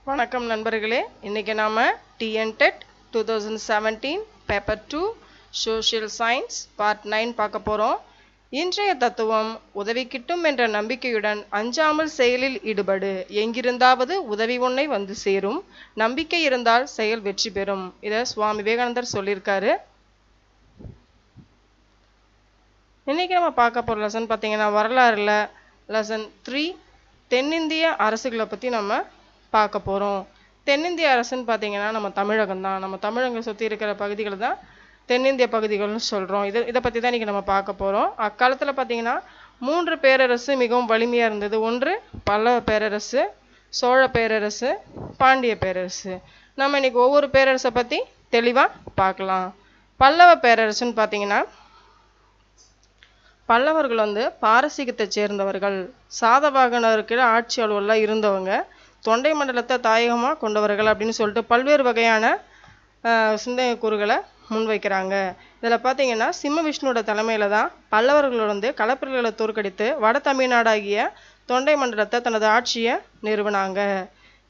வணக்கம் நண்பர்களே, இன்னைக்கு நாம TNTET 2017 paper 2 social science part 9 பார்க்க போறோம். இன்றைய தத்துவம் உதவி கிட்டும் என்ற நம்பிக்கையுடன் அஞ்சாமல் செயலில் ஈடுபடு. எங்கிருந்தாவது உதவி உன்னை வந்து சேரும். நம்பிக்கை இருந்தால் செயல் வெற்றி பெறும். இத சுவாமி விவேகானந்தர் சொல்லியிருக்காரு. இன்னைக்கு நம்ம பார்க்க போற லெசன் பார்த்தீங்கன்னா வரலாறுல லெசன் 3 தென்னிந்திய அரசுகளை பத்தி நம்ம பார்க்க போறோம். தென்னிந்திய அரசுன்னு பார்த்தீங்கன்னா நம்ம தமிழகம் தான். நம்ம தமிழகம் சுற்றி இருக்கிற பகுதிகளை தான் தென்னிந்திய பகுதிகள்னு சொல்றோம். இதை பற்றி தான் இன்னைக்கு நம்ம பார்க்க போறோம். அக்காலத்தில் பார்த்தீங்கன்னா 3 பேரரசு மிகவும் வலிமையாக இருந்தது. ஒன்று பல்லவ பேரரசு, சோழ பேரரசு, பாண்டிய பேரரசு. நம்ம இன்னைக்கு ஒவ்வொரு பேரரசை பற்றி தெளிவாக பார்க்கலாம். பல்லவ பேரரசுன்னு பார்த்தீங்கன்னா பல்லவர்கள் பாரசீகத்தை சேர்ந்தவர்கள். சாதவாகனருக்கு ஆட்சி அலுவலாக இருந்தவங்க. தொண்டை மண்டலத்தை தாயகமாக கொண்டவர்கள் அப்படின்னு சொல்லிட்டு பல்வேறு வகையான சிந்தனை கூறுகளை முன்வைக்கிறாங்க. இதில் பார்த்தீங்கன்னா சிம்ம விஷ்ணுவோட தலைமையில தான் பல்லவர்கள் களப்பிரர்களை தோற்கடித்து வட தமிழ்நாடாகிய தொண்டை மண்டலத்தை தனது ஆட்சியை நிறுவனாங்க.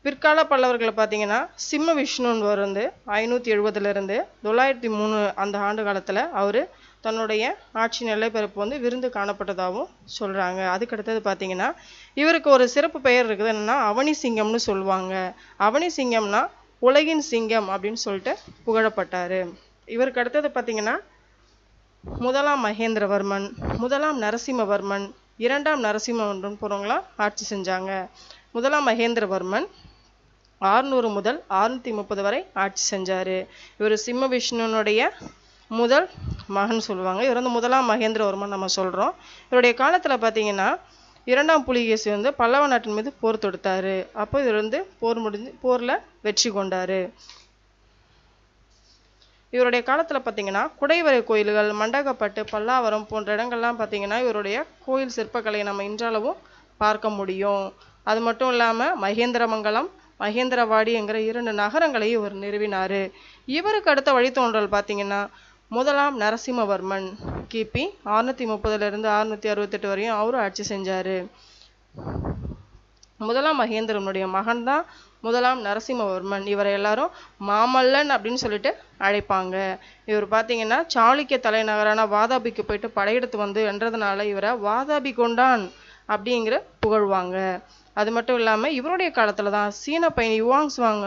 பிற்கால பல்லவர்களை பார்த்தீங்கன்னா சிம்ம விஷ்ணுன்னு 570 903 அந்த ஆண்டு காலத்தில் அவர் தன்னுடைய ஆட்சி நிலைப்பரப்பு விருந்து காணப்பட்டதாகவும் சொல்கிறாங்க. அதுக்கடுத்தது பார்த்தீங்கன்னா இவருக்கு ஒரு சிறப்பு பெயர் இருக்குது. என்னன்னா அவனி சிங்கம்னு சொல்லுவாங்க. அவனி சிங்கம்னா உலகின் சிங்கம் அப்படின்னு சொல்லிட்டு புகழப்பட்டார். இவருக்கு அடுத்தது பார்த்தீங்கன்னா முதலாம் மகேந்திரவர்மன், முதலாம் நரசிம்மவர்மன், இரண்டாம் நரசிம்மவர்மன் போறவங்களாம் ஆட்சி செஞ்சாங்க. முதலாம் மகேந்திரவர்மன் 600 முதல் 630 வரை ஆட்சி செஞ்சாரு. இவர் சிம்ம விஷ்ணுனுடைய முதல் மகன் சொல்லுவாங்க. இவர் முதலாம் மகேந்திரவர்மன் நம்ம சொல்றோம். இவருடைய காலத்துல பாத்தீங்கன்னா இரண்டாம் புலிகேசி பல்லவ நாட்டின் மீது போர் தொடுத்தாரு. அப்போ இவர் போர்ல வெற்றி கொண்டாரு. இவருடைய காலத்துல பாத்தீங்கன்னா குடைவரை கோயில்கள், மண்டகப்பட்டு, பல்லாவரம் போன்ற இடங்கள்லாம் பாத்தீங்கன்னா இவருடைய கோயில் சிற்பக்கலையை நம்ம இன்றளவும் பார்க்க முடியும். அது மட்டும் இல்லாம மகேந்திரமங்கலம், மகேந்திரவாடி என்கிற 2 நகரங்களை இவர் நிறுவினாரு. இவருக்கு அடுத்த வழித்தோன்றல் பார்த்தீங்கன்னா முதலாம் நரசிம்மவர்மன் கிபி 630 668 வரையும் அவரும் ஆட்சி செஞ்சாரு. முதலாம் மகேந்திரனுடைய மகன் தான் முதலாம் நரசிம்மவர்மன். இவரை எல்லாரும் மாமல்லன் அப்படின்னு சொல்லிட்டு அழைப்பாங்க. இவர் பார்த்தீங்கன்னா சாளுக்கிய தலைநகரான வாதாபிக்கு போயிட்டு படையெடுத்து என்றதுனால இவரை வாதாபி கொண்டான் அப்படிங்கிற புகழ்வாங்க. அது மட்டும் இல்லாம இவருடைய காலத்துல தான் சீன பயணி யுவாங்ஸ்வாங்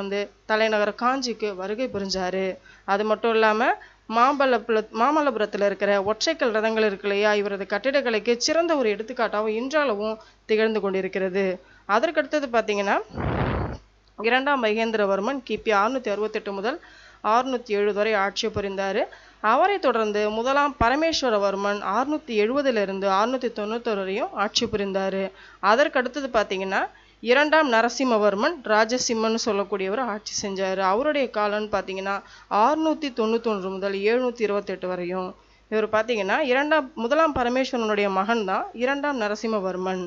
தலைநகர் காஞ்சிக்கு வருகை புரிஞ்சாரு. அது மட்டும் இல்லாம மாமல்லபுரத்துல இருக்கிற ஒற்றைக்கல் ரதங்கள் இருக்கு இல்லையா, இவரது கட்டிடக்கலைக்கு சிறந்த ஒரு எடுத்துக்காட்டாகவும் இன்றளவும் திகழ்ந்து கொண்டிருக்கிறது. அதற்கடுத்தது பார்த்தீங்கன்னா இரண்டாம் மகேந்திரவர்மன் கிபி 668 முதல் 670 வரை ஆட்சி புரிந்தாரு. அவரை தொடர்ந்து முதலாம் பரமேஸ்வரவர்மன் 670 691 வரையும் ஆட்சி புரிந்தாரு. அதற்கடுத்தது பார்த்தீங்கன்னா இரண்டாம் நரசிம்மவர்மன் ராஜசிம்மன் சொல்லக்கூடியவர் ஆட்சி செஞ்சாரு. அவருடைய காலம்னு பார்த்தீங்கன்னா 691 முதல் 728 வரையும். இவர் பார்த்தீங்கன்னா முதலாம் பரமேஸ்வரனுடைய மகன் தான் இரண்டாம் நரசிம்மவர்மன்.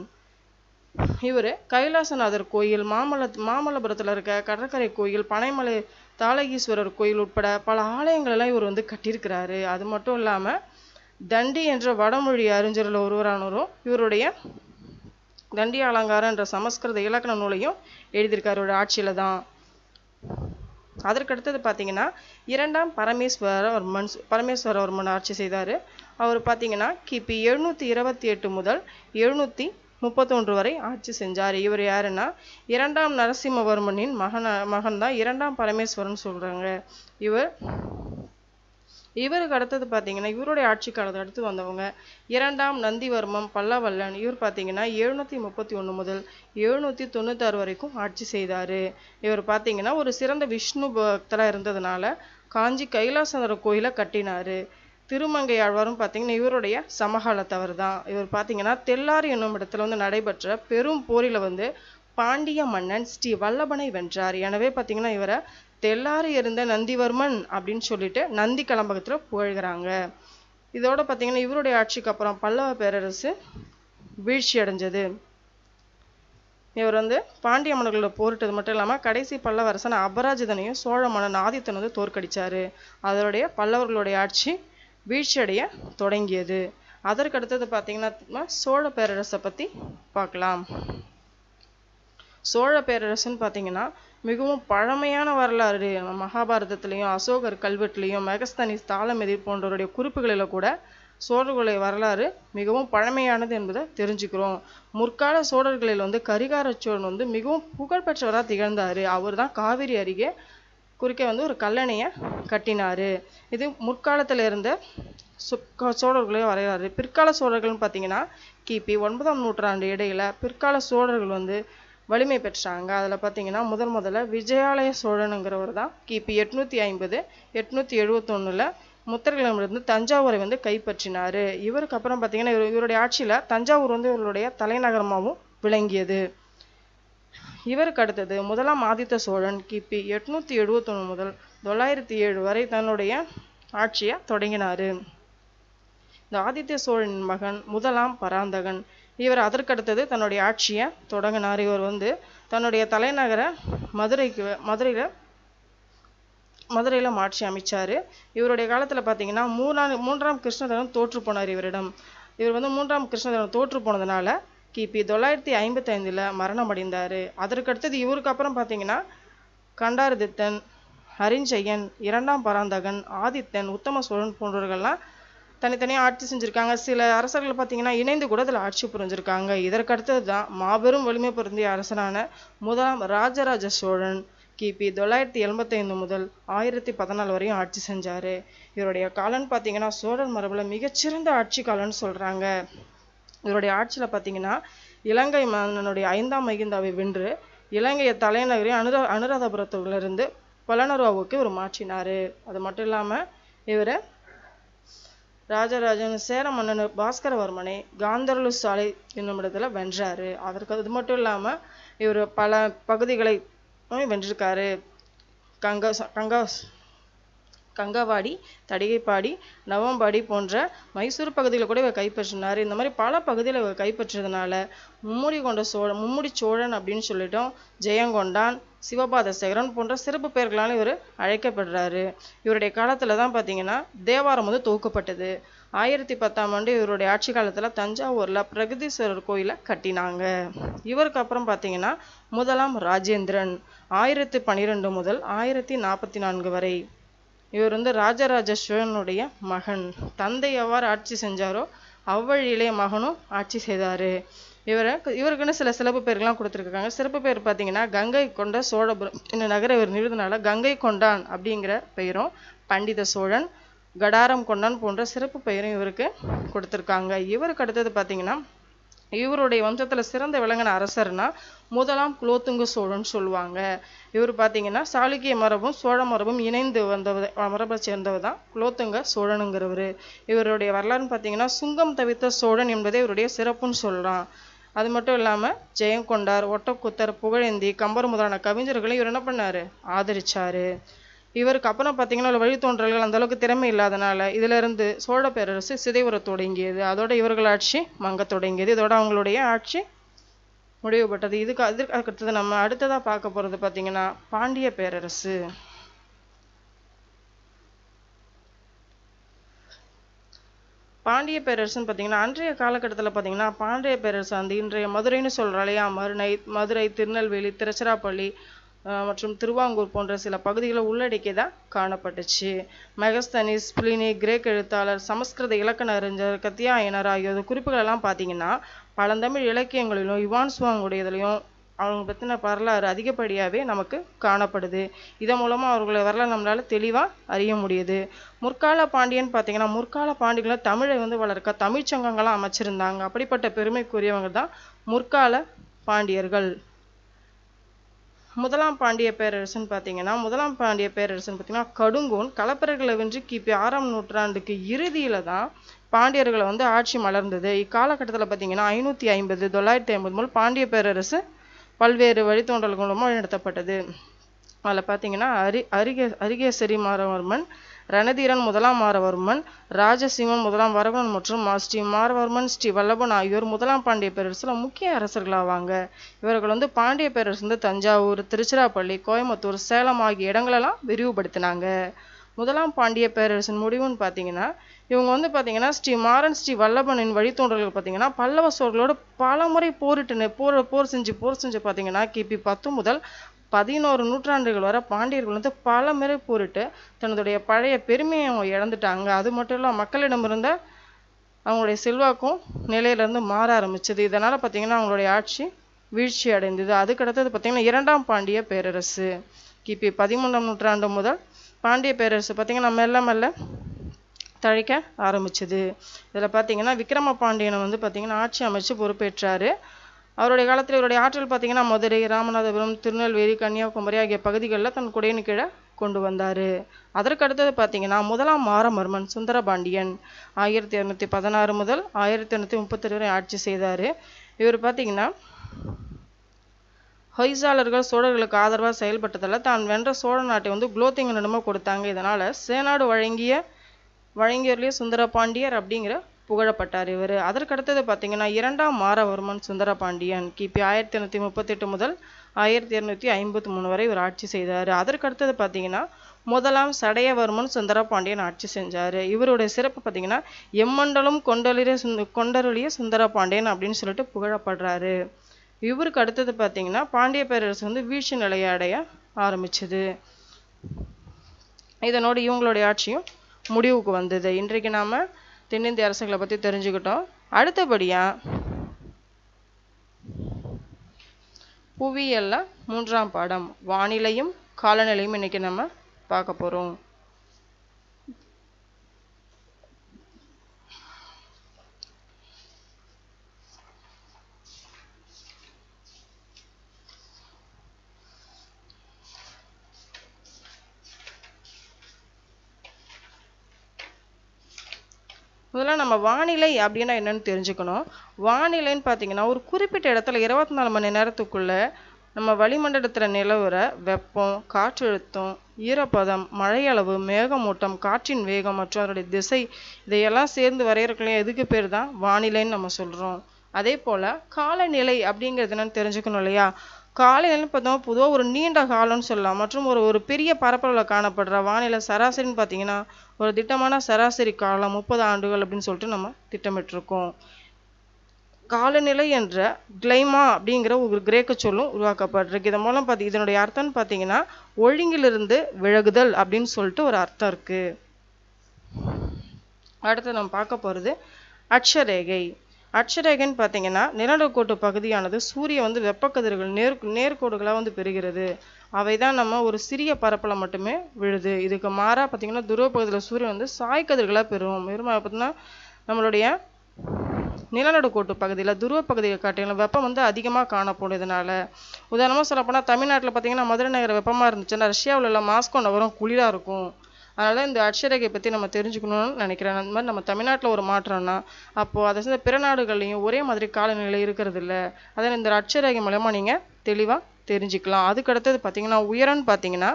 இவர் கைலாசநாதர் கோயில், மாமல்லபுரத்துல இருக்க கடற்கரை கோயில், பனைமலை தாளகீஸ்வரர் கோயில் உட்பட பல ஆலயங்கள் எல்லாம் இவர் கட்டியிருக்கிறாரு. அது மட்டும் இல்லாம தண்டி என்ற வடமொழி அறிஞர்ல ஒருவரானவரும் இவருடைய தண்டி அலங்காரம் என்ற சமஸ்கிருத இலக்கண நூலையும் எழுதியிருக்காரு இவருடைய ஆட்சியில தான். அதற்கடுத்தது பார்த்தீங்கன்னா இரண்டாம் பரமேஸ்வரவர்மன் ஆட்சி செய்தாரு. அவர் பார்த்தீங்கன்னா கிபி 728 முதல் 731 வரை ஆட்சி செஞ்சார். இவர் யாருன்னா இரண்டாம் நரசிம்மவர்மனின் மகன் தான் இரண்டாம் பரமேஸ்வரன் சொல்றாங்க. இவருக்கு அடுத்தது பார்த்தீங்கன்னா இவருடைய ஆட்சி காலத்தை அடுத்து வந்தவங்க இரண்டாம் நந்திவர்மன் பல்லவல்லன். இவர் பார்த்தீங்கன்னா 731 முதல் 796 வரைக்கும் ஆட்சி செய்தாரு. இவர் பார்த்தீங்கன்னா ஒரு சிறந்த விஷ்ணு பக்தரா இருந்ததுனால காஞ்சி கைலாசநாதர் கோயிலை கட்டினாரு. திருமங்கை ஆழ்வாரும் பார்த்தீங்கன்னா இவருடைய சமகாலத்தவர் தான். இவர் பார்த்தீங்கன்னா தெல்லாரி என்னும் இடத்துல நடைபெற்ற பெரும் போரில பாண்டிய மன்னன் ஸ்ரீ வல்லபனை வென்றார். எனவே பார்த்தீங்கன்னா இவரை தெல்லாரி இருந்த நந்திவர்மன் அப்படின்னு சொல்லிட்டு நந்தி கலம்பகத்துல புகழ்கிறாங்க. இதோட பார்த்தீங்கன்னா இவருடைய ஆட்சிக்கு அப்புறம் பல்லவ பேரரசு வீழ்ச்சி அடைஞ்சது. இவர் பாண்டிய மன்னர்களோட போரிட்டது மட்டும் இல்லாம கடைசி பல்லவ அரசன் அபராஜிதனையும் சோழ மன்னன் ஆதித்தன் தோற்கடிச்சாரு. அதோடைய பல்லவர்களுடைய ஆட்சி வீழ்ச்சி அடைய தொடங்கியது. அதற்கு அடுத்தது பார்த்தீங்கன்னா சோழ பேரரசை பத்தி பார்க்கலாம். சோழ பேரரசுன்னு பார்த்தீங்கன்னா மிகவும் பழமையான வரலாறு. மகாபாரதத்திலையும் அசோகர் கல்வெட்டுலையும் மெகஸ்தனிஸ் தாளமெதிர் போன்றவருடைய குறிப்புகளில் கூட சோழர்களுடைய வரலாறு மிகவும் பழமையானது என்பதை தெரிஞ்சுக்கிறோம். முற்கால சோழர்களில் கரிகார சோழன் மிகவும் புகழ்பெற்றவராக திகழ்ந்தார். அவர் தான் காவிரி அருகே குறுக்கே ஒரு கல்லணையை கட்டினார். இது முற்காலத்தில் இருந்த சோழர்களையும் வரலாறு. பிற்கால சோழர்கள்னு பார்த்தீங்கன்னா கிபி 9ஆம் நூற்றாண்டு இடையில பிற்கால சோழர்கள் வலிமை பெற்றாங்க. அதில் பார்த்தீங்கன்னா முதல்ல விஜயாலய சோழனுங்கிறவர் தான் கிபி 850 871 முத்தர்களிடமிருந்து தஞ்சாவூரை கைப்பற்றினார். இவருக்கு அப்புறம் பார்த்தீங்கன்னா இவருடைய ஆட்சியில் தஞ்சாவூர் இவருடைய தலைநகரமாகவும் விளங்கியது. இவருக்கு அடுத்தது முதலாம் ஆதித்த சோழன் கிபி 871 முதல் 907 வரை தன்னுடைய ஆட்சியை தொடங்கினார். இந்த ஆதித்ய சோழனின் மகன் முதலாம் பராந்தகன். இவர் அதற்கடுத்தது தன்னுடைய ஆட்சியை தொடங்கினார். இவர் தன்னுடைய தலைநகர மதுரையில மாற்றி அமைச்சாரு. இவருடைய காலத்துல பார்த்தீங்கன்னா மூன்றாம் கிருஷ்ணதேவன் தோற்று போனார் இவரிடம். இவர் மூன்றாம் கிருஷ்ணதேவன் தோற்று போனதுனால கிபி 955 மரணம் அடைந்தார். அதற்கடுத்தது இவருக்கு அப்புறம் பார்த்தீங்கன்னா கண்டாரதித்தன், அரிஞ்சயன், இரண்டாம் பராந்தகன், ஆதித்தன், உத்தம சோழன் போன்றவர்கள்லாம் தனித்தனியாக ஆட்சி செஞ்சுருக்காங்க. சில அரசர்கள் பார்த்தீங்கன்னா இணைந்து கூட இதில் ஆட்சி புரிஞ்சிருக்காங்க. இதற்கடுத்தது தான் மாபெரும் வலிமை பொருந்திய அரசனான முதலாம் ராஜராஜ சோழன் கிபி 985 முதல் 1014 வரையும் ஆட்சி செஞ்சார். இவருடைய காலம்னு பார்த்தீங்கன்னா சோழர் மரபில் மிகச்சிறந்த ஆட்சி காலம்னு சொல்கிறாங்க. இவருடைய ஆட்சியில் பார்த்தீங்கன்னா இலங்கை மன்னனுடைய 5ஆம் மகிந்தாவை வென்று இலங்கையை தலைநகரையும் அனுராதபுரத்திலிருந்து பலனருவாவுக்கு இவர் மாற்றினார். அது மட்டும் இல்லாமல் இவர் ராஜராஜன் சேர மன்னன் பாஸ்கரவர்மனை காந்தர்லு சாலை என்னும் இடத்துல வென்றாரு. அது மட்டும் இல்லாமல் இவர் பல பகுதிகளை வென்றிருக்காரு. கங்கவாடி, தடிகைப்பாடி, நவம்பாடி போன்ற மைசூர் பகுதிகளை கூட இவர் கைப்பற்றினார். இந்த மாதிரி பல பகுதியில் இவர் கைப்பற்றதுனால மும்முடி சோழன் அப்படின்னு சொல்லிட்டோம். ஜெயங்கொண்டான், சிவபாதசேகரன் போன்ற சிறப்பு பெயர்களால் இவர் அழைக்கப்படுறாரு. இவருடைய காலத்துல தான் பார்த்தீங்கன்னா தேவாரம் துவக்கப்பட்டது. 1010ஆம் ஆண்டு இவருடைய ஆட்சி காலத்தில் தஞ்சாவூரில் பிரகதீஸ்வரர் கோயிலை கட்டினாங்க. இவருக்கு அப்புறம் பார்த்தீங்கன்னா முதலாம் ராஜேந்திரன் 1012 முதல் 1044 வரை. இவர் ராஜராஜ சோழனுடைய மகன். தந்தை எவ்வாறு ஆட்சி செஞ்சாரோ அவ்வழியிலே மகனும் ஆட்சி செய்தார். இவருக்குன்னு சில சிறப்பு பெயர்கள்லாம் கொடுத்துருக்காங்க. சிறப்பு பெயர் பார்த்தீங்கன்னா கங்கை கொண்ட சோழபுரம் இந்த நகரை இவர் நிறுவனால கங்கை கொண்டான் அப்படிங்கிற பெயரும், பண்டித சோழன், கடாரம் கொண்டான் போன்ற சிறப்பு பெயரும் இவருக்கு கொடுத்துருக்காங்க. இவருக்கு அடுத்தது பார்த்தீங்கன்னா இவருடைய வம்சத்தில் சிறந்த விளங்கின அரசர்னா முதலாம் குலோத்துங்க சோழன் சொல்லுவாங்க. இவர் பார்த்தீங்கன்னா சாளுக்கிய மரபும் சோழ மரபும் இணைந்து மரபை சேர்ந்தவர் தான் குலோத்துங்க சோழனுங்கிறவர். இவருடைய வரலாறுன்னு பார்த்தீங்கன்னா சுங்கம் தவிர்த்த சோழன் என்பதே இவருடைய சிறப்புன்னு சொல்லலாம். அது மட்டும் இல்லாமல் ஜெயங்கொண்டார், ஒட்டக்குத்தர், புகழேந்தி, கம்பர் முதலான கவிஞர்களையும் இவர் என்ன பண்ணார், ஆதரிச்சார். இவருக்கு அப்புறம் பார்த்தீங்கன்னா வழித்தோன்றல்கள் அந்த அளவுக்கு திறமை இல்லாதனால இதிலிருந்து சோழ பேரரசு சிதைவுற தொடங்கியது. அதோட இவர்கள் ஆட்சி மங்க தொடங்கியது. இதோட அவங்களுடைய ஆட்சி முடிவுபட்டது. இதுக்கு அடுத்தது நம்ம அடுத்ததாக பார்க்க போகிறது பார்த்தீங்கன்னா பாண்டிய பேரரசு. பாண்டிய பேரரசுன்னு பார்த்தீங்கன்னா அன்றைய காலகட்டத்தில் பார்த்தீங்கன்னா பாண்டிய பேரரசு இன்றைய மதுரைன்னு சொல்கிறோம் இல்லையா, மதுரை, திருநெல்வேலி, திருச்சிராப்பள்ளி மற்றும் திருவாங்கூர் போன்ற சில பகுதிகளை உள்ளடக்கியதாக காணப்பட்டுச்சு. மெகஸ்தனிஸ், பிளினி, கிரேக் எழுத்தாளர், சமஸ்கிருத இலக்கண அறிஞர் கத்தியாயனர் ஆகியோர் குறிப்புகளெல்லாம் பார்த்தீங்கன்னா பழந்தமிழ் இலக்கியங்களிலும் யுவான் சுவாங்குடையதுலையும் அவங்க பற்றின வரலாறு அதிகப்படியாகவே நமக்கு காணப்படுது. இதன் மூலமாக அவர்களை வரலாறு நம்மளால் தெளிவாக அறிய முடியுது. முற்கால பாண்டியன் பார்த்தீங்கன்னா முற்கால பாண்டியர்களை தமிழை வளர்க்க தமிழ்ச்சங்கங்களாம் அமைச்சிருந்தாங்க. அப்படிப்பட்ட பெருமைக்குரியவங்க தான் முற்கால பாண்டியர்கள். முதலாம் பாண்டிய பேரரசுன்னு பார்த்தீங்கன்னா கடுங்கோன் களப்பிரர்களை வென்று கிபி 6ஆம் நூற்றாண்டுக்கு இறுதியில தான் பாண்டியர்களை ஆட்சி மலர்ந்தது. இக்காலகட்டத்தில் பார்த்தீங்கன்னா 550 950 முதல் பாண்டிய பேரரசு பல்வேறு வழித்தோன்றல்கள் மூலமாக வழிநடத்தப்பட்டது. அதில் பார்த்தீங்கன்னா அரிகேசரி மாரவர்மன், ரணதீரன் முதலாம் மாரவர்மன், ராஜசிம்மன் முதலாம் வரவன் மற்றும் ஸ்ரீ மாரவர்மன், ஸ்ரீ வல்லபன் ஆகியோர் முதலாம் பாண்டிய பேரரசுல முக்கிய அரசர்களாவாங்க. இவர்கள் பாண்டிய பேரரசு தஞ்சாவூர், திருச்சிராப்பள்ளி, கோயம்புத்தூர், சேலம் ஆகிய இடங்களெல்லாம் விரிவுபடுத்தினாங்க. முதலாம் பாண்டிய பேரரசின் முடிவுன்னு பார்த்தீங்கன்னா இவங்க வந்து பார்த்தீங்கன்னா ஸ்ரீ மாறன் ஸ்ரீ வல்லபனின் வழித்தோன்றல்கள் பார்த்தீங்கன்னா பல்லவ சோழர்களோட பல முறை போர் செஞ்சு பார்த்தீங்கன்னா கிபி 10 முதல் 11 நூற்றாண்டுகள் வரை பாண்டியர்கள் வந்து பல முறை போரிட்டு தன்னுடைய பழைய பெருமையை அவங்க இழந்துட்டாங்க. அது மட்டும் இல்லாமல் மக்களிடம் இருந்த அவங்களுடைய செல்வாக்கும் நிலையிலிருந்து மாற ஆரம்பிச்சது. இதனால பார்த்தீங்கன்னா அவங்களுடைய ஆட்சி வீழ்ச்சி அடைந்தது. அதுக்கடுத்தது பார்த்தீங்கன்னா 2ஆம் பாண்டிய பேரரசு கிபி 13ஆம் நூற்றாண்டு முதல் பாண்டிய பேரரசு பார்த்தீங்கன்னா மெல்ல தழைக்க ஆரம்பிச்சது. இதில் பார்த்தீங்கன்னா விக்ரம பாண்டியனை வந்து பார்த்தீங்கன்னா ஆட்சி அமைச்சு பொறுப்பேற்றாரு. அவருடைய காலத்தில் இவருடைய ஆற்றல் பார்த்தீங்கன்னா மதுரை, ராமநாதபுரம், திருநெல்வேலி, கன்னியாகுமரி ஆகிய பகுதிகளில் தன் குடையின் கீழே கொண்டு வந்தார். அதற்கு அடுத்தது பார்த்தீங்கன்னா முதலாம் மாரமர்மன் சுந்தரபாண்டியன் 1216 முதல் 1832 வரை ஆட்சி செய்தார். இவர் பார்த்தீங்கன்னா ஹொய்சாளர்கள் சோழர்களுக்கு ஆதரவாக செயல்பட்டதால் தான் வென்ற சோழ நாட்டை வந்து குலோத்துங்கனிடமாக கொடுத்தாங்க. இதனால் சேனாடு வழங்கியவர்களே சுந்தரபாண்டியர் அப்படிங்கிற புகழப்பட்டார் இவர். அதற்கடுத்தது பார்த்தீங்கன்னா 2ஆம் மாரவர்மன் சுந்தரபாண்டியன் கிபி 1838 முதல் 1253 வரை இவர் ஆட்சி செய்தார். அதற்கடுத்தது பார்த்தீங்கன்னா முதலாம் சடையவர்மன் சுந்தரபாண்டியன் ஆட்சி செஞ்சார். இவருடைய சிறப்பு பார்த்தீங்கன்னா எம்மண்டலம் கொண்டருளிய சுந்தரபாண்டியன் அப்படின்னு சொல்லிட்டு புகழப்படுறாரு. இவருக்கு அடுத்தது பார்த்தீங்கன்னா பாண்டிய பேரரசு வந்து வீழ்ச்சி நிலையை அடைய ஆரம்பிச்சது. இதனோடு இவங்களுடைய ஆட்சியும் முடிவுக்கு வந்தது. இன்றைக்கு நாம தென்னிந்திய அரசுகளை பற்றி தெரிஞ்சுக்கிட்டோம். அடுத்தபடியா புவியியல்ல 3ஆம் பாடம் வானிலையும் காலநிலையும் இன்னைக்கு நம்ம பார்க்க போறோம். முதல்ல நம்ம வானிலை அப்படின்னா என்னன்னு தெரிஞ்சுக்கணும். வானிலைன்னு பார்த்தீங்கன்னா ஒரு குறிப்பிட்ட இடத்துல 24 மணி நேரத்துக்குள்ள நம்ம வளிமண்டலத்தில் நிலவுற வெப்பம், காற்றழுத்தம், ஈரப்பதம், மழையளவு, மேகமூட்டம், காற்றின் வேகம் மற்றும் அதனுடைய திசை இதையெல்லாம் சேர்ந்து வரையறுக்கலாம். எதுக்கு பேர் தான் வானிலைன்னு நம்ம சொல்கிறோம். அதே போல் காலநிலை அப்படிங்கிறது என்னன்னு தெரிஞ்சுக்கணும் இல்லையா. காலநிலைன்னு பார்த்தோம் பொதுவாக ஒரு நீண்ட காலம்னு சொல்லலாம். மற்றும் ஒரு பெரிய பரப்பளவில் காணப்படுற வானிலை சராசரின்னு பார்த்தீங்கன்னா ஒரு திட்டமான சராசரி காலம் 30 ஆண்டுகள் அப்படின்னு சொல்லிட்டு நம்ம திட்டமிட்டிருக்கோம். காலநிலை என்ற கிளைமா அப்படிங்கிற ஒரு கிரேக்க சொல்லும் உருவாக்கப்பட்டிருக்கு. இதன் மூலம் இதனுடைய அர்த்தம்னு பார்த்தீங்கன்னா ஒழுங்கிலிருந்து விலகுதல் அப்படின்னு சொல்லிட்டு ஒரு அர்த்தம் இருக்கு. அடுத்து நம்ம பார்க்க போகிறது அட்சரேகை. அட்சரேகைன்னு பார்த்தீங்கன்னா நிலநடுக்கோட்டு பகுதியானது சூரிய வந்து வெப்பக்கதிர்கள் நேர்கோடுகளாக வந்து பெறுகிறது. அவை தான் நம்ம ஒரு சிறிய பரப்பில் மட்டுமே விழுது. இதுக்கு மாறாக பார்த்தீங்கன்னா துருவ பகுதியில் சூரியன் வந்து சாய்கதிர்களாக பெறும். பார்த்தீங்கன்னா நம்மளுடைய நிலநடுக்கோட்டு பகுதியில் துருவ பகுதியை காட்டிலும் வெப்பம் வந்து அதிகமாக காணப்படும். இதனால உதாரணமாக சொல்லப்போனால் தமிழ்நாட்டில் பார்த்தீங்கன்னா மதுரை நகர வெப்பமாக இருந்துச்சுன்னா ரஷ்யாவில் உள்ள மாஸ்கோ நகரம் குளிராக இருக்கும். அதனால இந்த அட்சரேகை பற்றி நம்ம தெரிஞ்சுக்கணும்னு நினைக்கிறேன். அந்த மாதிரி நம்ம தமிழ்நாட்டில் ஒரு மாற்றம்னா அப்போது அதை சேர்ந்த பிற நாடுகள்லையும் ஒரே மாதிரி காலநிலை இருக்கிறது இல்லை. அதை இந்த அட்சரேகை மூலமாக நீங்கள் தெளிவாக தெரிஞ்சுக்கலாம். அதுக்கு அடுத்தது பார்த்தீங்கன்னா உயரம்னு பார்த்தீங்கன்னா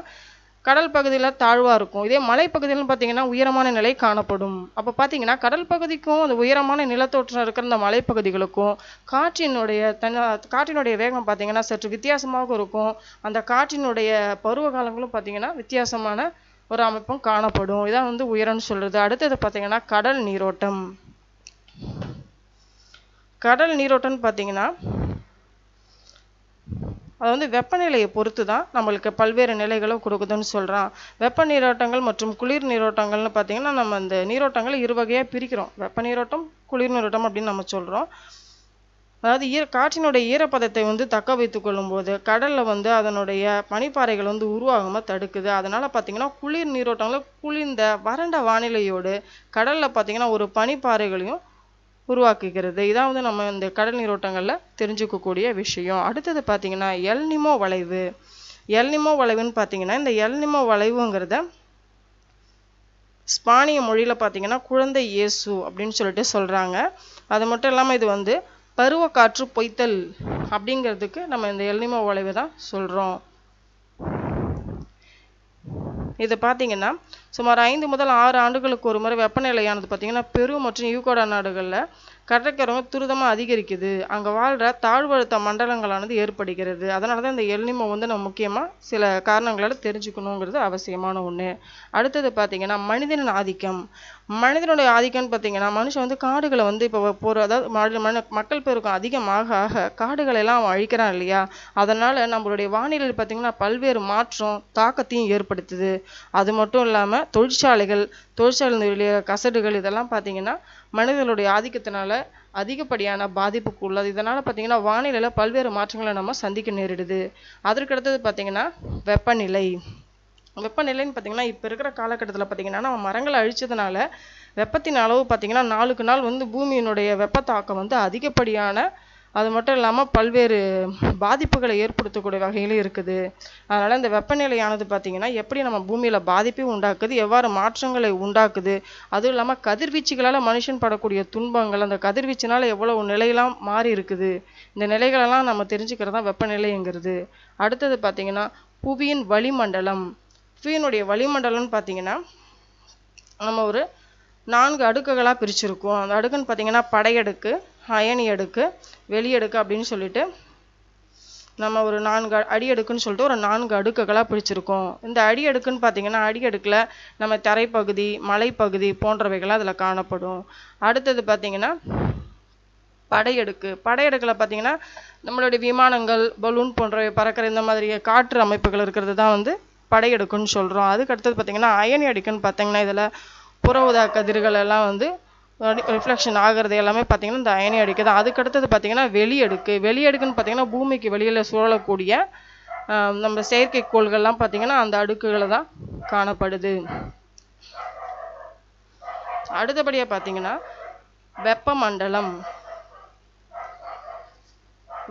கடல் பகுதியில் தாழ்வாக இருக்கும். இதே மலைப்பகுதியில்னு பார்த்தீங்கன்னா உயரமான நிலை காணப்படும். அப்போ பார்த்தீங்கன்னா கடல் பகுதிக்கும் அந்த உயரமான நிலத்தோற்றம் இருக்கிற இந்த மலைப்பகுதிகளுக்கும் காற்றினுடைய வேகம் பார்த்தீங்கன்னா சற்று வித்தியாசமாக இருக்கும். அந்த காற்றினுடைய பருவ காலங்களும் பார்த்தீங்கன்னா வித்தியாசமான ஒரு அமைப்பும் காணப்படும். இதான் வந்து உயரம்னு சொல்றது. அடுத்தது பார்த்தீங்கன்னா கடல் நீரோட்டம். கடல் நீரோட்டம்னு பார்த்தீங்கன்னா அது வந்து வெப்பநிலையை பொறுத்து தான் நம்மளுக்கு பல்வேறு நிலைகளை கொடுக்குதுன்னு சொல்கிறான். வெப்ப நீரோட்டங்கள் மற்றும் குளிர் நீரோட்டங்கள்னு பார்த்தீங்கன்னா நம்ம இந்த நீரோட்டங்களை இரு வகையாக பிரிக்கிறோம். வெப்ப நீரோட்டம், குளிர் நீரோட்டம் அப்படின்னு நம்ம சொல்கிறோம். அதாவது காற்றினுடைய ஈரப்பதத்தை வந்து தக்க வைத்து கொள்ளும் போது கடலில் வந்து அதனுடைய பனிப்பாறைகள் வந்து உருவாகாமல் தடுக்குது. அதனால் பார்த்தீங்கன்னா குளிர் நீரோட்டங்களை குளிர்ந்த வறண்ட வானிலையோடு கடலில் பார்த்தீங்கன்னா ஒரு பனிப்பாறைகளையும் உருவாக்குகிறது. இதான் வந்து நம்ம இந்த கடல் நீரோட்டங்களில் தெரிஞ்சுக்கக்கூடிய விஷயம். அடுத்தது பார்த்தீங்கன்னா எல்னிமோ வளைவு. எல்னிமோ வளைவுன்னு பார்த்தீங்கன்னா இந்த எல்னிமோ வளைவுங்கிறத ஸ்பானிய மொழியில் பார்த்தீங்கன்னா குழந்தை இயேசு அப்படின்னு சொல்லிட்டு சொல்கிறாங்க. அது மட்டும் இல்லாமல் இது வந்து பருவ காற்று பொய்த்தல் அப்படிங்கிறதுக்கு நம்ம இந்த எல்னிமோ வளைவு தான் சொல்கிறோம். இது பார்த்தீங்கன்னா சுமார் 5 முதல் 6 ஆண்டுகளுக்கு ஒரு முறை வெப்பநிலையானது பார்த்தீங்கன்னா பெரு மற்றும் ஈக்குவடார் நாடுகளில் கடற்கரை துரிதமாக அதிகரிக்குது. அங்கே வாழ்கிற தாழ்வழுத்த மண்டலங்களானது ஏற்படுகிறது. அதனால தான் இந்த எல்னிமோ வந்து நம்ம முக்கியமாக சில காரணங்களால் தெரிஞ்சுக்கணுங்கிறது அவசியமான ஒன்று. அடுத்தது பார்த்திங்கன்னா மனிதனின் ஆதிக்கம். மனிதனுடைய ஆதிக்கம்னு பார்த்திங்கன்னா மனுஷன் வந்து காடுகளை வந்து இப்போ அதாவது மக்கள் பெருக்கம் அதிகமாக ஆக காடுகளை எல்லாம் அவன் அழிக்கிறான் இல்லையா? அதனால் நம்மளுடைய வானிலையில் பார்த்திங்கன்னா பல்வேறு மாற்றம் தாக்கத்தையும் ஏற்படுத்துது. அது மட்டும் இல்லாமல் தொழிற்சாலைகள் வெளியே கசடுகள் இதெல்லாம் பார்த்திங்கன்னா மனிதர்களுடைய ஆதிக்கத்தினால அதிகப்படியான பாதிப்புக்கு உள்ளது. இதனால் பார்த்திங்கன்னா வானிலையில் பல்வேறு மாற்றங்களை நம்ம சந்திக்க நேரிடுது. அதற்கடுத்தது பார்த்திங்கன்னா வெப்பநிலைன்னு பார்த்திங்கன்னா இப்போ இருக்கிற காலகட்டத்தில் பார்த்திங்கன்னா நம்ம மரங்களை அழிச்சதுனால வெப்பத்தின் அளவு பார்த்திங்கன்னா நாளுக்கு நாள் வந்து பூமியினுடைய வெப்பத்தாக்கம் வந்து அதிகப்படியான, அது மட்டும் இல்லாமல் பல்வேறு பாதிப்புகளை ஏற்படுத்தக்கூடிய வகையிலும் இருக்குது. அதனால் இந்த வெப்பநிலையானது பார்த்திங்கன்னா எப்படி நம்ம பூமியில் பாதிப்பையும் உண்டாக்குது, எவ்வாறு மாற்றங்களை உண்டாக்குது, அதுவும் இல்லாமல் கதிர்வீச்சுகளால் மனுஷன் படக்கூடிய துன்பங்கள், அந்த கதிர்வீச்சினால் எவ்வளவு நிலையெல்லாம் மாறி இருக்குது, இந்த நிலைகளெல்லாம் நம்ம தெரிஞ்சுக்கிறது தான் வெப்பநிலைங்கிறது. அடுத்தது பார்த்திங்கன்னா புவியின் வளிமண்டலம். புவியினுடைய வளிமண்டலம்னு பார்த்திங்கன்னா நம்ம ஒரு 4 அடுக்குகளாக பிரிச்சிருக்கோம். அந்த அடுக்குன்னு பார்த்திங்கன்னா படையடுக்கு, அயனி அடுக்கு, வெளியடுக்கு அப்படின்னு சொல்லிட்டு நம்ம ஒரு 4 அடியடுக்குன்னு சொல்லிட்டு ஒரு 4 அடுக்குகளாக பிரிச்சிருக்கோம். இந்த அடியடுக்குன்னு பார்த்திங்கன்னா அடியடுக்கில் நம்ம தரைப்பகுதி, மலைப்பகுதி போன்றவைகள்லாம் அதில் காணப்படும். அடுத்தது பார்த்திங்கன்னா படையடுக்கில் பார்த்திங்கன்னா நம்மளுடைய விமானங்கள், பலூன் போன்றவை பறக்கிற இந்த மாதிரி காற்று அமைப்புகள் இருக்கிறது தான் வந்து படையடுக்குன்னு சொல்கிறோம். அதுக்கு அடுத்தது பார்த்திங்கன்னா அயனி அடுக்குன்னு பார்த்திங்கன்னா இதில் புற ஊதா கதிர்கள் எல்லாம் வந்து ரிஃப்ளெக்ஷன் ஆகிறது எல்லாமே பார்த்திங்கன்னா இந்த அயனி அடுக்கு தான். அதுக்கு அடுத்தது பார்த்திங்கன்னா வெளியடுக்குன்னு பார்த்திங்கன்னா பூமிக்கு வெளியில் சுழலக்கூடிய நம்ம செயற்கைக்கோள்கள்லாம் பார்த்திங்கன்னா அந்த அடுக்குகளை தான் காணப்படுது. அடுத்தபடியாக பார்த்திங்கன்னா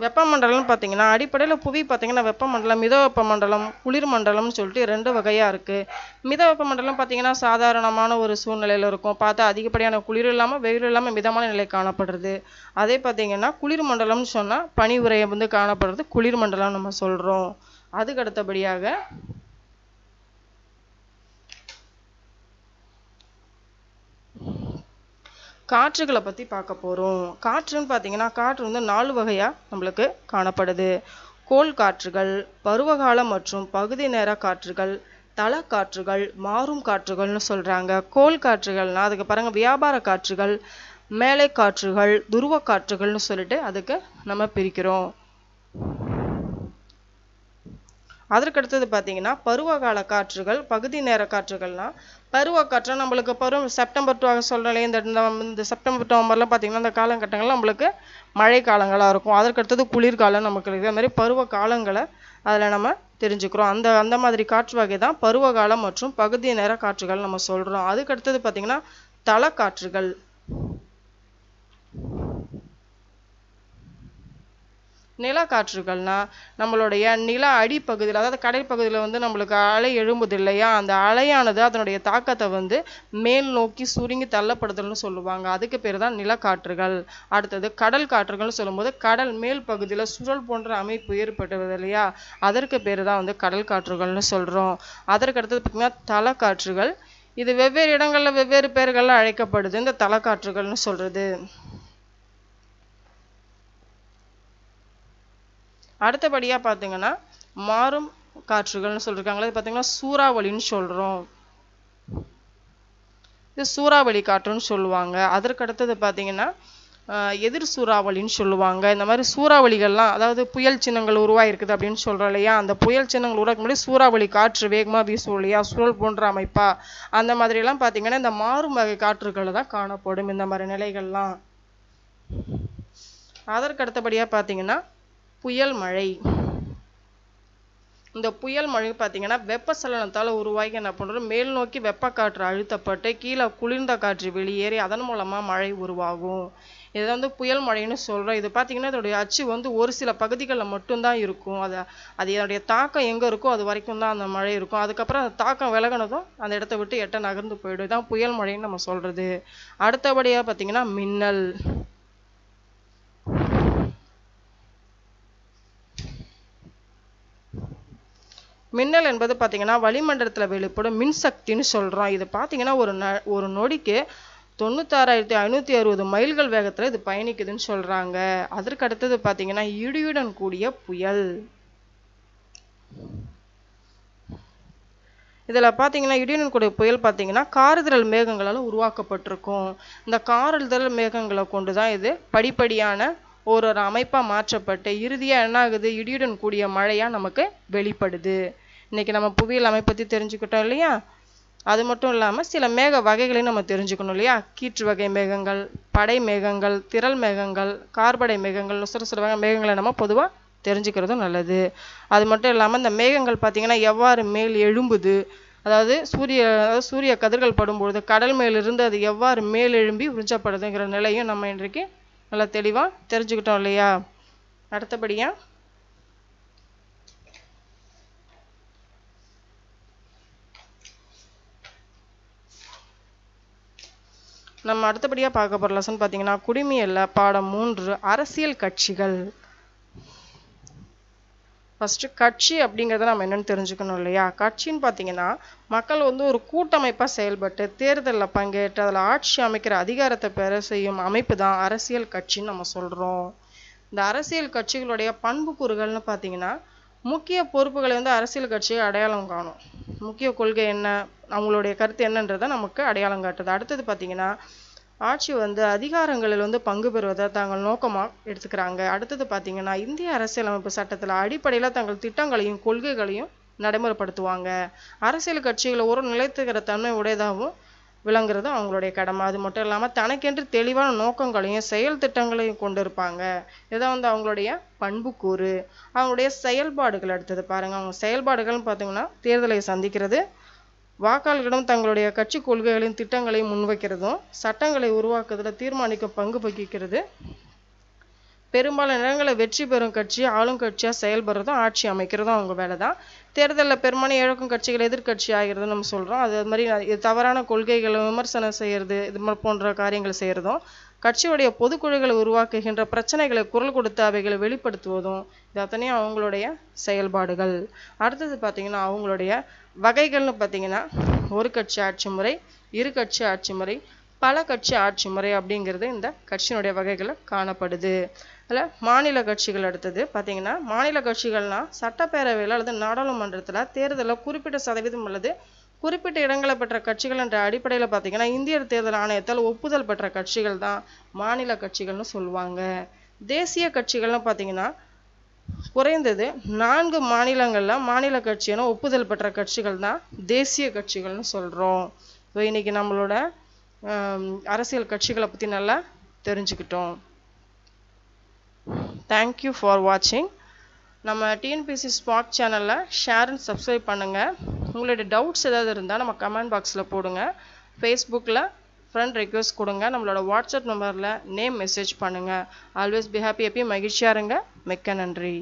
வெப்பமண்டலம்னு பார்த்திங்கன்னா அடிப்படையில் புவி பார்த்திங்கன்னா வெப்பமண்டலம், மித வெப்பமண்டலம், குளிர் மண்டலம்னு சொல்லிட்டு 2 வகையாக இருக்குது. மித வெப்பமண்டலம் பார்த்திங்கன்னா சாதாரணமான ஒரு சூழ்நிலையில் இருக்கும். பார்த்தா அதிகப்படியான குளிர் இல்லாமல் வெயில் இல்லாமல் மிதமான நிலை காணப்படுறது. அதே பார்த்திங்கன்னா குளிர் மண்டலம்னு சொன்னால் பனி உரையை வந்து காணப்படுறது குளிர் மண்டலம் நம்ம சொல்கிறோம். அதுக்கு அடுத்தபடியாக காற்றுகளை பற்றி பார்க்க போகிறோம். காற்றுன்னு பார்த்திங்கன்னா காற்று வந்து 4 வகையாக நம்மளுக்கு காணப்படுது. கோள் காற்றுகள், பருவகால மற்றும் பகுதி நேர காற்றுகள், தளக்காற்றுகள், மாறும் காற்றுகள்னு சொல்கிறாங்க. கோள் காற்றுகள்னால் அதுக்கு பாருங்கள் வியாபார காற்றுகள், மேலை காற்றுகள், துருவ காற்றுகள்னு சொல்லிட்டு அதுக்கு நம்ம பிரிக்கிறோம். அதற்கடுத்தது பார்த்திங்கன்னா பருவகால காற்றுகள், பகுதி நேர காற்றுகள்னால் பருவ காற்று நம்மளுக்கு செப்டம்பர் டு சொல்கிறோம். இந்த செப்டம்பர் நவம்பர்லாம் பார்த்திங்கன்னா அந்த காலகட்டங்கள் நம்மளுக்கு மழை காலங்களாக இருக்கும். அதற்கடுத்தது குளிர்காலம் நமக்கு இருக்குது. அது மாதிரி பருவ காலங்களை அதில் நம்ம தெரிஞ்சுக்கிறோம். அந்த மாதிரி காற்று வகை தான் பருவகாலம் மற்றும் பகுதி நேர காற்றுகள் நம்ம சொல்கிறோம். அதுக்கடுத்தது பார்த்திங்கன்னா தளக்காற்றுகள். நிலக்காற்றுகள்னா நம்மளுடைய நில அடிப்பகுதியில், அதாவது கடைப்பகுதியில் வந்து நம்மளுக்கு அலை எழும்புது இல்லையா, அந்த அலையானது அதனுடைய தாக்கத்தை வந்து மேல் நோக்கி சுருங்கி தள்ளப்படுதல்னு சொல்லுவாங்க. அதுக்கு பேர் தான் நிலக்காற்றுகள். அடுத்தது கடல் காற்றுகள்னு சொல்லும்போது கடல் மேல் பகுதியில் சுழல் போன்ற அமைப்பு ஏற்படுவது இல்லையா, அதற்கு பேர் தான் வந்து கடல் காற்றுகள்னு சொல்கிறோம். அதற்கு அடுத்தது பார்த்திங்கன்னா தளக்காற்றுகள். இது வெவ்வேறு இடங்களில் வெவ்வேறு பேர்களில் அழைக்கப்படுது இந்த தளக்காற்றுகள்னு சொல்கிறது. அடுத்தபடியாக பார்த்திங்கன்னா மாறும் காற்றுகள்னு சொல்லியிருக்காங்களே, பார்த்திங்கன்னா சூறாவளின்னு சொல்கிறோம். இது சூறாவளி காற்றுன்னு சொல்லுவாங்க. அதற்கு அடுத்தது பார்த்திங்கன்னா எதிர் சூறாவளின்னு சொல்லுவாங்க. இந்த மாதிரி சூறாவளிகள்லாம், அதாவது புயல் சின்னங்கள் உருவாயிருக்குது அப்படின்னு சொல்கிறோம் இல்லையா, அந்த புயல் சின்னங்கள் உருவாக்க முன்னாடி சூறாவளி காற்று வேகமாக வீசும் இல்லையா, சுழல் போன்ற அமைப்பா, அந்த மாதிரிலாம் பார்த்திங்கன்னா இந்த மாறும் வகை காற்றுகளை தான் காணப்படும் இந்த மாதிரி நிலைகள்லாம். அதற்கு அடுத்தபடியாக பார்த்திங்கன்னா புயல் மழை. இந்த புயல் மழை பார்த்திங்கன்னா வெப்பசலனத்தால் உருவாகி என்ன பண்ணுறோம், மேல் நோக்கி வெப்ப காற்று அழுத்தப்பட்டு கீழே குளிர்ந்த காற்று வெளியேறி அதன் மூலமாக மழை உருவாகும். இதை வந்து புயல் மழைன்னு சொல்கிறோம். இது பார்த்திங்கன்னா இதோடைய அச்சு வந்து ஒரு சில பகுதிகளில் மட்டும்தான் இருக்கும். அது இதனுடைய தாக்கம் எங்கே இருக்கோ அது வரைக்கும் தான் அந்த மழை இருக்கும். அதுக்கப்புறம் அந்த தாக்கம் விலகினதும் அந்த இடத்த விட்டு எட்ட நகர்ந்து போயிடும். இதுதான் புயல் மழைன்னு நம்ம சொல்கிறது. அடுத்தபடியாக பார்த்திங்கன்னா மின்னல். மின்னல் என்பது பார்த்திங்கன்னா வளிமண்டலத்தில் வெளிப்படும் மின்சக்தின்னு சொல்கிறோம். இது பார்த்திங்கன்னா ஒரு நொடிக்கு 96,560 மைல்கள் வேகத்தில் இது பயணிக்குதுன்னு சொல்கிறாங்க. அதற்கு அடுத்தது பார்த்தீங்கன்னா இடியுடன் கூடிய புயல். இதில் பார்த்தீங்கன்னா இடியுடன் கூடிய புயல் பார்த்தீங்கன்னா கார்திரள் மேகங்களால் உருவாக்கப்பட்டிருக்கும். இந்த கார்திரள் மேகங்களை கொண்டு தான் இது படிப்படியான ஒரு அமைப்பாக மாற்றப்பட்டு இறுதியாக என்ன ஆகுது, இடியுடன் கூடிய மழையாக நமக்கு வெளிப்படுது. இன்றைக்கி நம்ம புவியியல் அமைப்பை பற்றி தெரிஞ்சுக்கிட்டோம் இல்லையா? அது மட்டும் இல்லாமல் சில மேக வகைகளையும் நம்ம தெரிஞ்சுக்கணும் இல்லையா? கீற்று வகை மேகங்கள், படை மேகங்கள், திரள் மேகங்கள், கார்படை மேகங்கள், சில வகை மேகங்களை நம்ம பொதுவாக தெரிஞ்சுக்கிறதும் நல்லது. அது மட்டும் இல்லாமல் இந்த மேகங்கள் பார்த்திங்கன்னா எவ்வாறு மேல் எழும்புது, அதாவது சூரிய கதிர்கள் படும்பொழுது கடல் மேலிருந்து அது எவ்வாறு மேல் எழும்பி உறிஞ்சப்படுதுங்கிற நிலையும் நம்ம இன்றைக்கு நல்லா தெளிவாக தெரிஞ்சுக்கிட்டோம் இல்லையா? அடுத்தபடியாக நம்ம அடுத்தபடியாக பார்க்க போகிற லெசன் பார்த்தீங்கன்னா குடிமியல்ல பாடம் 3 அரசியல் கட்சிகள். ஃபஸ்ட்டு கட்சி அப்படிங்கிறத நம்ம என்னென்னு தெரிஞ்சுக்கணும் இல்லையா? கட்சின்னு பார்த்தீங்கன்னா மக்கள் ஒரு கூட்டமைப்பாக செயல்பட்டு தேர்தலில் பங்கேற்று அதில் ஆட்சி அமைக்கிற அதிகாரத்தை பெற செய்யும் அமைப்பு தான் அரசியல் கட்சின்னு நம்ம சொல்கிறோம். இந்த அரசியல் கட்சிகளுடைய பண்புக்கூறுகள்னு பார்த்தீங்கன்னா முக்கிய பொறுப்புகளை அரசியல் கட்சியை அடையாளம் காணும். முக்கிய கொள்கை என்ன, அவங்களுடைய கருத்து என்னன்றதை நமக்கு அடையாளம் காட்டுது. அடுத்தது பார்த்தீங்கன்னா ஆட்சி அதிகாரங்களில் பங்கு பெறுவதை தாங்கள் நோக்கமாக எடுத்துக்கிறாங்க. அடுத்தது பார்த்தீங்கன்னா இந்திய அரசியலமைப்பு சட்டத்தில் அடிப்படையில் தங்கள் திட்டங்களையும் கொள்கைகளையும் நடைமுறைப்படுத்துவாங்க. அரசியல் கட்சிகளை ஒரு நிலைத்துக்கிற தன்மை உடையதாகவும் விளங்குறது அவங்களுடைய கடமை. அது மட்டும் இல்லாமல் தனக்கென்று தெளிவான நோக்கங்களையும் செயல் திட்டங்களையும் கொண்டு இருப்பாங்க. இதான் அவங்களுடைய பண்புக்கூறு. அவங்களுடைய செயல்பாடுகள் அடுத்தது பாருங்கள். அவங்க செயல்பாடுகள்னு பார்த்தீங்கன்னா தேர்தலை சந்திக்கிறது, வாக்காளர்களிடம் தங்களுடைய கட்சி கொள்கைகளின் திட்டங்களை முன்வைக்கிறதும், சட்டங்களை உருவாக்குறதுல தீர்மானிக்கும் பங்கு வகிக்கிறது, பெரும்பாலான இடங்களை வெற்றி பெறும் கட்சி ஆளும் கட்சியாக செயல்படுறதும் ஆட்சி அமைக்கிறதும் அவங்க வேலை தான். தேர்தலில் பெரும்பாலும் இழக்கும் கட்சிகள் எதிர்கட்சி ஆகிறதுன்னு நம்ம சொல்கிறோம். அது மாதிரி தவறான கொள்கைகளை விமர்சனம் செய்கிறது, இது மாதிரி போன்ற காரியங்கள் செய்கிறதும், கட்சியுடைய பொதுக்குழுக்களை உருவாக்குகின்ற பிரச்சனைகளை குரல் கொடுத்து அவைகளை வெளிப்படுத்துவதும் இது அத்தனையும் அவங்களுடைய செயல்பாடுகள். அடுத்தது பார்த்திங்கன்னா அவங்களுடைய வகைகள்னு பார்த்திங்கன்னா ஒரு கட்சி ஆட்சி முறை, இரு கட்சி ஆட்சி முறை, பல கட்சி ஆட்சி முறை அப்படிங்கிறது இந்த கட்சியினுடைய வகைகளில் காணப்படுது. அதில் மாநில கட்சிகள் அடுத்தது பார்த்திங்கன்னா மாநில கட்சிகள்னால் சட்டப்பேரவையில் அல்லது நாடாளுமன்றத்தில் தேர்தலில் குறிப்பிட்ட சதவீதம் அல்லது குறிப்பிட்ட இடங்களை பெற்ற கட்சிகள் என்ற அடிப்படையில் பார்த்திங்கன்னா இந்திய தேர்தல் ஆணையத்தால் ஒப்புதல் பெற்ற கட்சிகள் தான் மாநில கட்சிகள்னு சொல்லுவாங்க. தேசிய கட்சிகள்னு பார்த்திங்கன்னா குறைந்தது 4 மாநிலங்களில் மாநில கட்சியான ஒப்புதல் பெற்ற கட்சிகள் தான் தேசிய கட்சிகள்னு சொல்கிறோம். ஸோ இன்றைக்கி நம்மளோட அரசியல் கட்சிகளை பற்றி நல்லா தெரிஞ்சுக்கிட்டோம். தேங்க்யூ ஃபார் வாட்சிங். நம்ம டிஎன்பிஎஸ்சி ஸ்பார்க் சேனலில் ஷேர் அண்ட் சப்ஸ்கிரைப் பண்ணுங்கள். உங்களுடைய டவுட்ஸ் ஏதாவது இருந்தால் நம்ம கமெண்ட் பாக்ஸில் போடுங்க. ஃபேஸ்புக்கில் ஃப்ரெண்ட் ரெக்வெஸ்ட் கொடுங்க. நம்மளோட வாட்ஸ்அப் நம்பரில் நேம் மெசேஜ் பண்ணுங்கள். ஆல்வேஸ் பி ஹாப்பி, எப்பயும் மகிழ்ச்சியாக இருங்க. மிக்க நன்றி.